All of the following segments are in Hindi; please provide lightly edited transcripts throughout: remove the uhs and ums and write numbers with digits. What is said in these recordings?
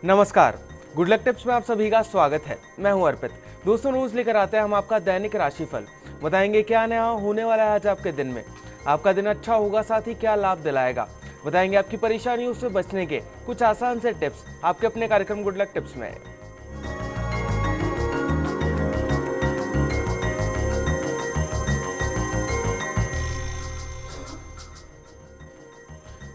नमस्कार, गुड लक टिप्स में आप सभी का स्वागत है। मैं हूं अर्पित। दोस्तों, रोज लेकर आते हैं हम आपका दैनिक राशिफल। बताएंगे क्या नया होने वाला है आज आपके दिन में, आपका दिन अच्छा होगा, साथ ही क्या लाभ दिलाएगा। बताएंगे आपकी परेशानियों से बचने के कुछ आसान से टिप्स आपके अपने कार्यक्रम गुड लक टिप्स में।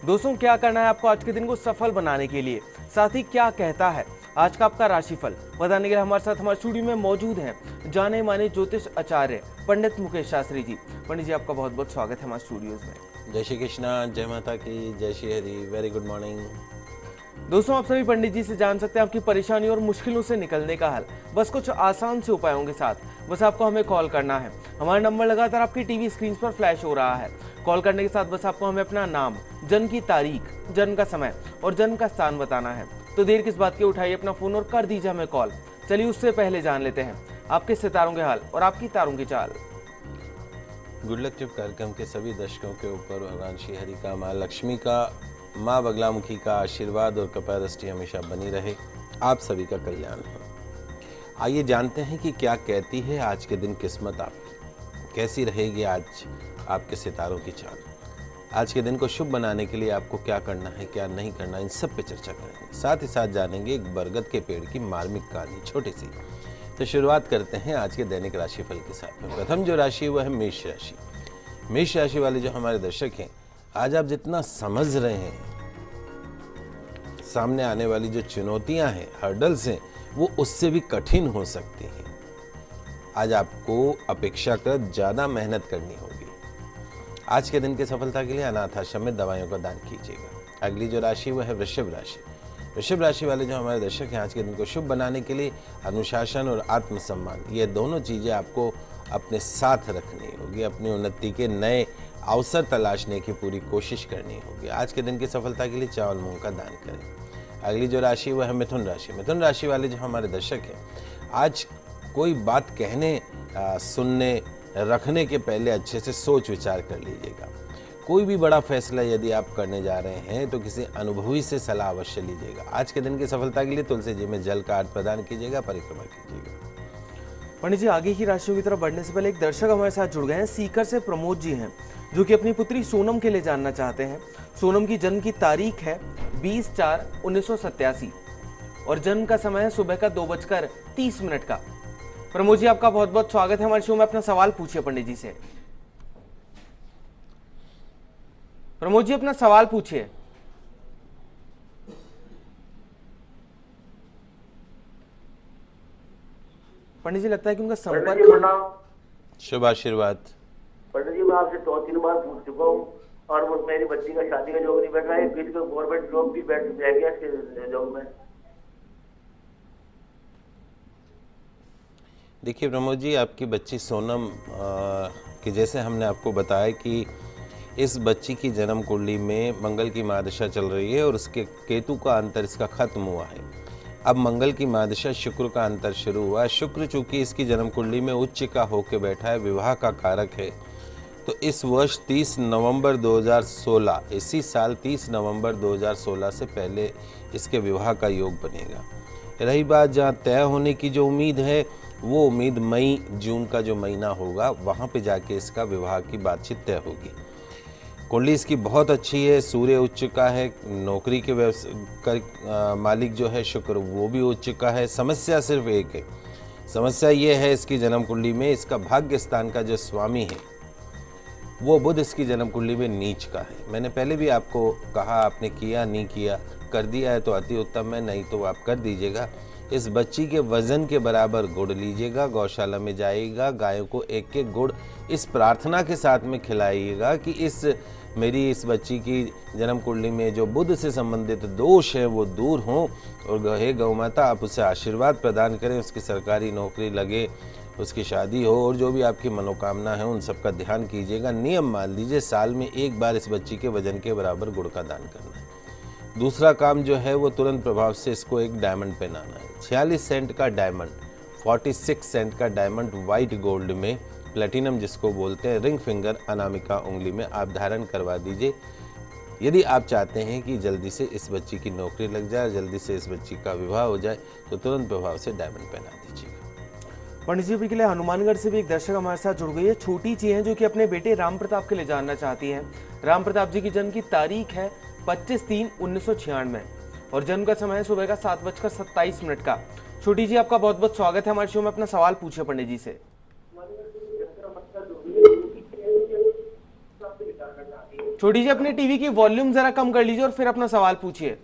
दोस्तों, क्या करना है आपको आज के दिन को सफल बनाने के लिए, साथ ही क्या कहता है आज का आपका राशिफल, बताने के लिए हमारे साथ हमारे स्टूडियो में मौजूद हैं जाने माने ज्योतिष आचार्य पंडित मुकेश शास्त्री जी। पंडित जी, आपका बहुत बहुत स्वागत है हमारे स्टूडियोज में। जय श्री कृष्णा, जय माता की, जय Shri Hari. Very good morning. दोस्तों, आप सभी पंडित जी से जान सकते हैं आपकी परेशानियों और मुश्किलों से निकलने का हल, बस कुछ आसान से उपायों के साथ। बस आपको हमें कॉल करना है। हमारा नंबर लगातार आपकी टीवी स्क्रीन पर फ्लैश हो रहा है। कॉल करने के साथ बस आपको हमें अपना नाम, जन्म की तारीख, जन्म का समय और जन्म का स्थान बताना है। तो देर किस बात की, उठाइए अपना फोन और कर दीजिए हमें कॉल। चलिए उससे पहले जान लेते हैं आपके सितारों के हाल और आपकी तारों की चाल। गुड लक टिप कार्यक्रम के सभी दर्शकों के ऊपर भगवान श्री हरि का, माँ लक्ष्मी का, माँ बगलामुखी का आशीर्वाद और कृपा दृष्टि हमेशा बनी रहे। आप सभी का कल्याण हो। आइए जानते हैं कि क्या कहती है आज के दिन किस्मत आपकी, कैसी रहेगी आज आपके सितारों की चाल। आज के दिन को शुभ बनाने के लिए आपको क्या करना है, क्या नहीं करना, इन सब पे चर्चा करेंगे। साथ ही साथ जानेंगे एक बरगद के पेड़ की मार्मिक कहानी, छोटी सी। तो शुरुआत करते हैं आज के दैनिक राशिफल के साथ में। प्रथम जो राशि वह है मेष राशि। मेष राशि वाले जो हमारे दर्शक हैं, आज आप जितना समझ रहे हैं, सामने आने वाली जो चुनौतियां हैं, हर्डल्स हैं, वो उससे भी कठिन हो सकती हैं। आज आपको अपेक्षाकृत ज्यादा मेहनत करनी होगी। आज के दिन की सफलता के लिए अनाथ आश्रम में दवाइयों का दान कीजिएगा। अगली जो राशि वह है वृषभ राशि। वृषभ राशि वाले जो हमारे दर्शक हैं, आज के दिन को शुभ बनाने के लिए अनुशासन और आत्मसम्मान, ये दोनों चीजें आपको अपने साथ रखनी होगी। अपनी उन्नति के नए अवसर तलाशने की पूरी कोशिश करनी होगी। आज के दिन की सफलता के लिए चावल मूंग का दान करें। अगली जो राशि वह है मिथुन राशि। मिथुन राशि वाले जो हमारे दर्शक हैं, आज कोई बात कहने, सुनने, रखने के पहले अच्छे से सोच विचार कर लीजिएगा। कोई भी बड़ा फैसला यदि आप करने जा रहे हैं तो किसी अनुभवी से सलाह अवश्य लीजिएगा। आज के दिन की सफलता के लिए तुलसी जी में जल का अर्घ्य प्रदान कीजिएगा, परिक्रमा कीजिएगा। पंडित जी, आगे की राशियों की तरफ बढ़ने से पहले एक दर्शक हमारे साथ जुड़ गए हैं। सीकर से प्रमोद जी हैं, जो कि अपनी पुत्री सोनम के लिए जानना चाहते हैं। सोनम की जन्म की तारीख है 20/4/1987 और जन्म का समय है सुबह का 2:30 का। प्रमोद जी, आपका बहुत बहुत स्वागत है हमारे शो में। अपना सवाल पूछिए पंडित जी से। प्रमोद जी, अपना सवाल पूछिए। पंडित जी, लगता है कि उनका संपर्क। शुभ आशीर्वाद। पंडित जी, मैं आपसे 2-3 बार पूछ चुका हूँ और वो मेरी बच्ची का शादी का जॉब नहीं बैठ रहा है। फिर तो गवर्नमेंट जॉब भी बैठ गया इसके जॉब में। देखिए प्रमोद जी, आपकी बच्ची सोनम कि जैसे हमने आपको बताया कि इस बच्ची की जन्म कुंडली में मंगल की महादशा चल रही है और उसके केतु का अंतर इसका खत्म हुआ है। अब मंगल की महादशा शुक्र का अंतर शुरू हुआ है। शुक्र चूंकि इसकी जन्म कुंडली में उच्च का होकर बैठा है, विवाह का कारक है, तो इस वर्ष 30 नवंबर 2016, इसी साल 30 नवंबर 2016 से पहले इसके विवाह का योग बनेगा। रही बात जहाँ तय होने की जो उम्मीद है, वो उम्मीद मई जून का जो महीना होगा, वहाँ पे जाके इसका विवाह की बातचीत तय होगी। कुंडली इसकी बहुत अच्छी है, सूर्य उच्च का है, नौकरी के मालिक जो है शुक्र, वो भी उच्च का है। समस्या सिर्फ एक है, समस्या ये है इसकी जन्म कुंडली में इसका भाग्य स्थान का जो स्वामी है वो बुध इसकी जन्म कुंडली में नीच का है। मैंने पहले भी आपको कहा, आपने किया नहीं किया, कर दिया है तो अति उत्तम है, नहीं तो आप कर दीजिएगा। इस बच्ची के वजन के बराबर गुड़ लीजिएगा, गौशाला में जाइएगा, गायों को एक एक गुड़ इस प्रार्थना के साथ में खिलाइएगा कि मेरी इस बच्ची की जन्म कुंडली में जो बुध से संबंधित दोष है वो दूर हों। और हे गौ माता, आप उसे आशीर्वाद प्रदान करें, उसकी सरकारी नौकरी लगे, उसकी शादी हो और जो भी आपकी मनोकामना है उन सब का ध्यान कीजिएगा। नियम मान लीजिए, साल में एक बार इस बच्ची के वजन के बराबर गुड़ का दान करना है। दूसरा काम जो है वो तुरंत प्रभाव से इसको एक डायमंड पहनाना है। 46 सेंट का डायमंड, 46 सेंट का डायमंड वाइट गोल्ड में, प्लेटिनम जिसको बोलते हैं, रिंग फिंगर अनामिका उंगली में आप धारण करवा दीजिए। यदि आप चाहते हैं कि जल्दी से इस बच्ची की नौकरी लग जाए, जल्दी से इस बच्ची का विवाह हो जाए, तो तुरंत प्रभाव से डायमंड पहना दीजिएगा। पंडित जी, अभी के लिए हनुमानगढ़ से भी एक दर्शक हमारे साथ जुड़ गई है, छोटी ची हैं, जो कि अपने बेटे राम प्रताप के लिए जानना चाहती हैं। राम प्रताप जी की जन्म की तारीख है 25/3/1996 और जन्म का समय है सुबह का 7:27 का। छोटी जी, आपका बहुत बहुत स्वागत है हमारे शो में। अपना सवाल पूछिए पंडित जी से। छोटी जी, अपने टीवी की वॉल्यूम जरा कम कर लीजिए और फिर अपना सवाल पूछिए।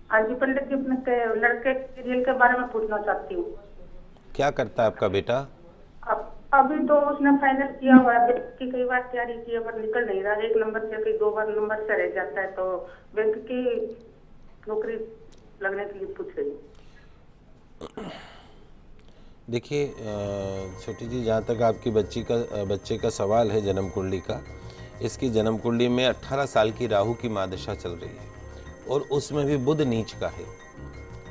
हाँ जी पंडित जी, अपने लड़के के रियल के बारे में पूछना चाहती हूँ। क्या करता है आपका बेटा? अब अभी तो उसने फाइनल किया हुआ है, बैंक की कई बार तैयारी की है पर निकल नहीं रहा। एक नंबर से कई 2 बार नंबर से रह जाता है, तो बैंक की नौकरी लगने के लिए पूछ रही हूँ। देखिए छोटी जी, जहाँ तक आपकी बच्चे का सवाल है जन्म कुंडली का, इसकी जन्म कुंडली में 18 साल की राहु की महादशा चल रही है और उसमें भी बुध नीच का है।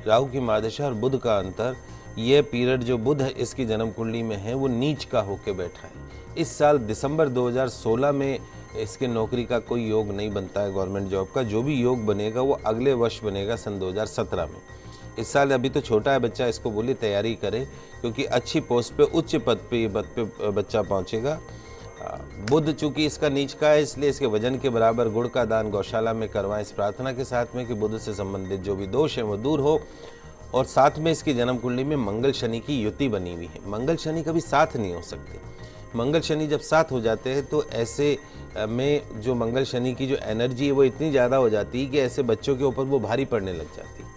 राहु की महादशा और बुध का अंतर, ये पीरियड जो बुध है इसकी जन्म कुंडली में है वो नीच का होके बैठा है। इस साल दिसंबर 2016 में इसके नौकरी का कोई योग नहीं बनता है गवर्नमेंट जॉब का। जो भी योग बनेगा वो अगले वर्ष बनेगा, सन 2017 में। इस साल अभी तो छोटा है बच्चा, इसको बोली तैयारी करे, क्योंकि अच्छी पोस्ट पे, उच्च पद पे बच्चा पहुंचेगा। बुध चूंकि इसका नीच का है, इसलिए इसके वजन के बराबर गुड़ का दान गौशाला में करवाएं, इस प्रार्थना के साथ में कि बुध से संबंधित जो भी दोष है वो दूर हो। और साथ में इसकी जन्म कुंडली में मंगल शनि की युति बनी हुई है। मंगल शनि कभी साथ नहीं हो सकते। मंगल शनि जब साथ हो जाते हैं तो ऐसे में जो मंगल शनि की जो एनर्जी है वो इतनी ज़्यादा हो जाती है कि ऐसे बच्चों के ऊपर वो भारी पड़ने लग जाती है।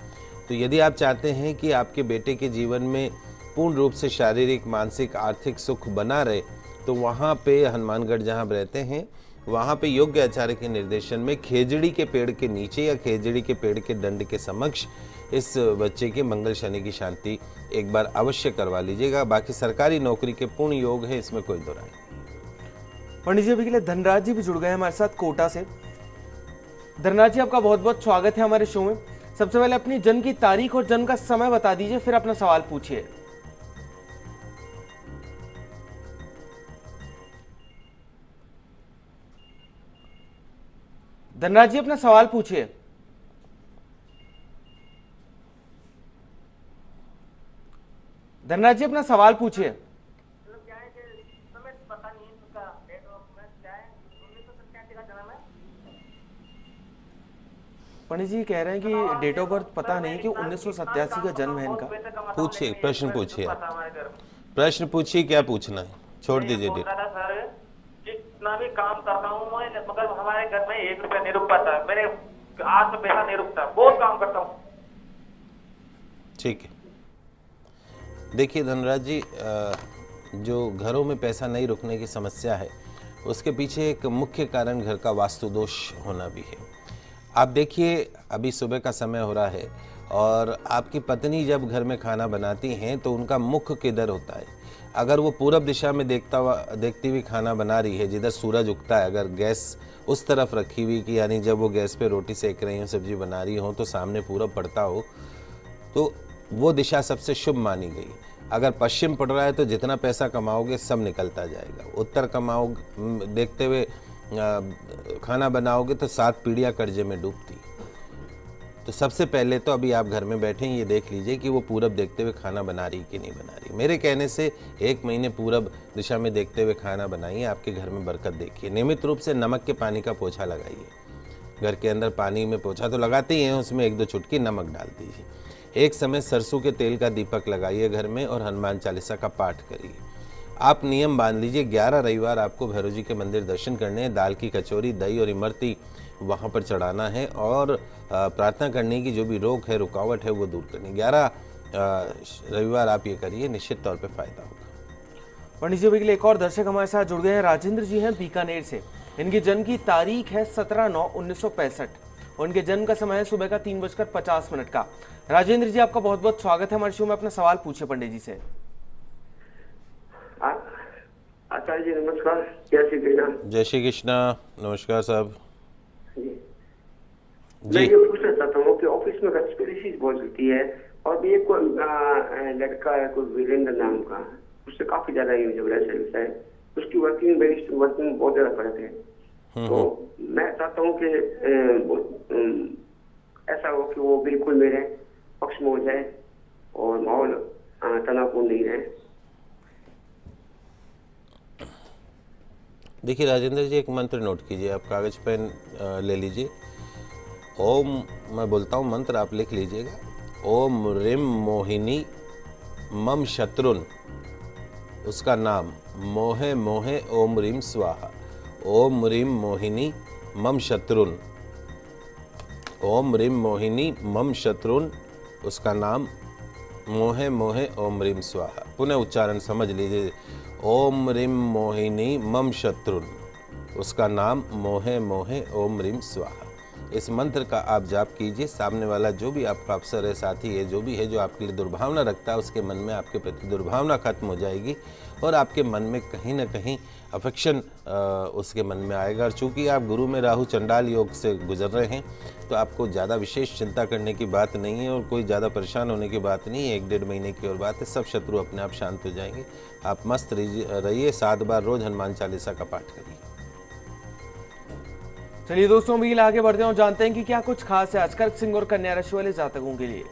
तो यदि आप चाहते हैं कि आपके बेटे के जीवन में पूर्ण रूप से शारीरिक, मानसिक, आर्थिक सुख बना रहे, तो वहाँ पे हनुमानगढ़ जहाँ रहते हैं वहाँ पे योग्य आचार्य के निर्देशन में खेजड़ी के पेड़ के नीचे या खेजड़ी के पेड़ के दंड के समक्ष इस बच्चे के मंगल शनि की शांति एक बार अवश्य करवा लीजिएगा। बाकी सरकारी नौकरी के पूर्ण योग है, इसमें कोई दो राय नहीं। पंडित जी, अभी के लिए धनराज जी भी जुड़ गए हैं हमारे साथ कोटा से। धनराज जी, आपका बहुत बहुत स्वागत है हमारे शो में। सबसे पहले अपनी जन्म की तारीख और जन्म का समय बता दीजिए, फिर अपना सवाल पूछिए। धनराज जी, अपना सवाल पूछिए। धनराज जी, अपना सवाल पूछिए। पंडित जी कह रहे हैं कि डेट ऑफ बर्थ पता नहीं, कि 1987 का जन्म है इनका। पूछिए, प्रश्न पूछिए। प्रश्न पूछिए, क्या पूछना है, छोड़ दीजिए डेट। जितना भी काम कर रहा हूँ मैं, मगर हमारे घर में 1 रुपया नहीं रुक पाता, मेरे हाथ में पैसा नहीं रुकता, बहुत काम करता हूँ। ठीक है, देखिए धनराज जी, जो घरों में पैसा नहीं रुकने की समस्या है उसके पीछे एक मुख्य कारण घर का वास्तु दोष होना भी है। आप देखिए, अभी सुबह का समय हो रहा है और आपकी पत्नी जब घर में खाना बनाती हैं तो उनका मुख किधर होता है? अगर वो पूरब दिशा में देखती हुई खाना बना रही है, जिधर सूरज उगता है, अगर गैस उस तरफ रखी हुई कि यानी जब वो गैस पे रोटी सेक रही हो, सब्जी बना रही हो, तो सामने पूरब पड़ता हो, तो वो दिशा सबसे शुभ मानी गई। अगर पश्चिम पड़ रहा है तो जितना पैसा कमाओगे सब निकलता जाएगा। उत्तर देखते हुए खाना बनाओगे तो 7 पीढ़ियाँ कर्जे में डूबती। तो सबसे पहले तो अभी आप घर में बैठे ये देख लीजिए कि वो पूरब देखते हुए खाना बना रही कि नहीं बना रही। मेरे कहने से 1 महीने पूरब दिशा में देखते हुए खाना बनाइए, आपके घर में बरकत देखिए। नियमित रूप से नमक के पानी का पोछा लगाइए। घर के अंदर पानी में पोछा तो लगाते ही हैं, उसमें 1-2 चुटकी नमक डाल दीजिए। एक समय सरसों के तेल का दीपक लगाइए घर में और हनुमान चालीसा का पाठ करिए। आप नियम बांध लीजिए, 11 रविवार आपको भैरव जी के मंदिर दर्शन करने हैं, दाल की कचौरी, दही और इमरती वहाँ पर चढ़ाना है और प्रार्थना करने की जो भी रोक है, रुकावट है, वो दूर करनी। 11 रविवार आप ये करिए, निश्चित तौर पे फायदा होगा। पंडित जी, अभी के लिए एक और दर्शक हमारे साथ जुड़ गए हैं। राजेंद्र जी हैं बीकानेर से। इनकी जन्म की तारीख है 17/9/1965 और इनके जन्म का समय है सुबह का 3:50 का। राजेंद्र जी, आपका बहुत बहुत स्वागत है हमारे शो में। अपना सवाल पूछिए पंडित जी से। आचार्य जी नमस्कार, जय श्री कृष्ण। जय श्री कृष्ण, नमस्कार साहब मैं ये पूछना चाहता हूँ कि ऑफिस में रेस्पिरेशन बहुत होती है और भी एक कोई लड़का है, कोई वीरेंद्र नाम का, उससे काफी ज्यादा ये झगड़ा है। उसकी वर्किंग बहुत ज्यादा फर्क है। तो मैं चाहता हूँ कि ऐसा हो कि वो बिल्कुल मेरे पक्ष में हो जाए और माहौल तनावपूर्ण नहीं रहे। देखिए राजेंद्र जी, एक मंत्र नोट कीजिए, आप कागज पेन ले लीजिए। ओम, मैं बोलता हूँ मंत्र, आप लिख लीजिएगा। ओम रिम मोहिनी मम शत्रुन, उसका नाम मोहे मोहे ओम रीम स्वाहा। ओम रीम मोहिनी मम शत्रुन, ओम रीम मोहिनी मम शत्रुन, उसका नाम मोहे मोहे ओम रीम स्वाहा। पुनः उच्चारण समझ लीजिए। ओम रीम मोहिनी मम शत्रुन, उसका नाम मोहे मोहे ओम रीम स्वाहा। इस मंत्र का आप जाप कीजिए। सामने वाला जो भी आपका अफसर है, साथी है, जो भी है, जो आपके लिए दुर्भावना रखता है, उसके मन में आपके प्रति दुर्भावना खत्म हो जाएगी और आपके मन में कहीं ना कहीं अफेक्शन उसके मन में आएगा। और चूंकि आप गुरु में राहु चंडाल योग से गुजर रहे हैं, तो आपको ज़्यादा विशेष चिंता करने की बात नहीं है और कोई ज़्यादा परेशान होने की बात नहीं है। 1-1.5 महीने की और बात है, सब शत्रु अपने आप शांत हो जाएंगे। आप मस्त रहिए। 7 बार रोज हनुमान चालीसा का पाठ करिए। चलिए दोस्तों, अभी आगे बढ़ते हैं और जानते हैं कि क्या कुछ खास है आज कर्क सिंह और कन्या राशि वाले जातकों के लिए।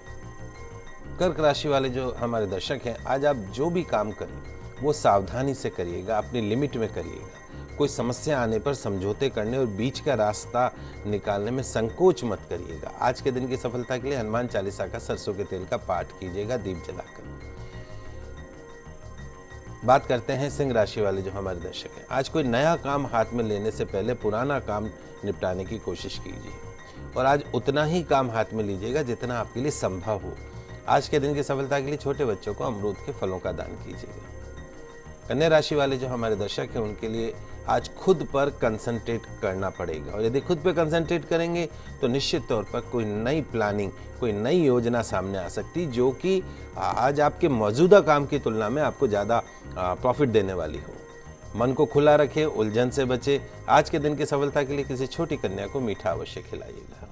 कर्क राशि वाले जो हमारे दर्शक हैं, आज आप जो भी काम करें वो सावधानी से करिएगा, अपनी लिमिट में करिएगा। कोई समस्या आने पर समझौते करने और बीच का रास्ता निकालने में संकोच मत करिएगा। आज के दिन की सफलता के लिए हनुमान चालीसा का सरसों के तेल का पाठ कीजिएगा दीप जलाकर। बात करते हैं सिंह राशि वाले जो हमारे दर्शक हैं। आज कोई नया काम हाथ में लेने से पहले पुराना काम निपटाने की कोशिश कीजिए और आज उतना ही काम हाथ में लीजिएगा जितना आपके लिए संभव हो। आज के दिन की सफलता के लिए छोटे बच्चों को अमरूद के फलों का दान कीजिएगा। कन्या राशि वाले जो हमारे दर्शक हैं, उनके लिए आज खुद पर कंसंट्रेट करना पड़ेगा और यदि खुद पे कंसंट्रेट करेंगे तो निश्चित तौर पर कोई नई प्लानिंग, कोई नई योजना सामने आ सकती, जो कि आज आपके मौजूदा काम की तुलना में आपको ज़्यादा प्रॉफिट देने वाली हो। मन को खुला रखें, उलझन से बचे। आज के दिन की सफलता के लिए किसी छोटी कन्या को मीठा अवश्य खिलाइएगा।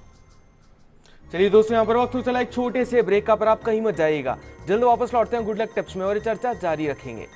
चलिए दोस्तों, यहाँ पर वक्त हो चला एक छोटे से ब्रेक का, पर आप कहीं मत जाइएगा। जल्द वापस लौटते हैं गुड लक टिप्स में और ये चर्चा जारी रखेंगे।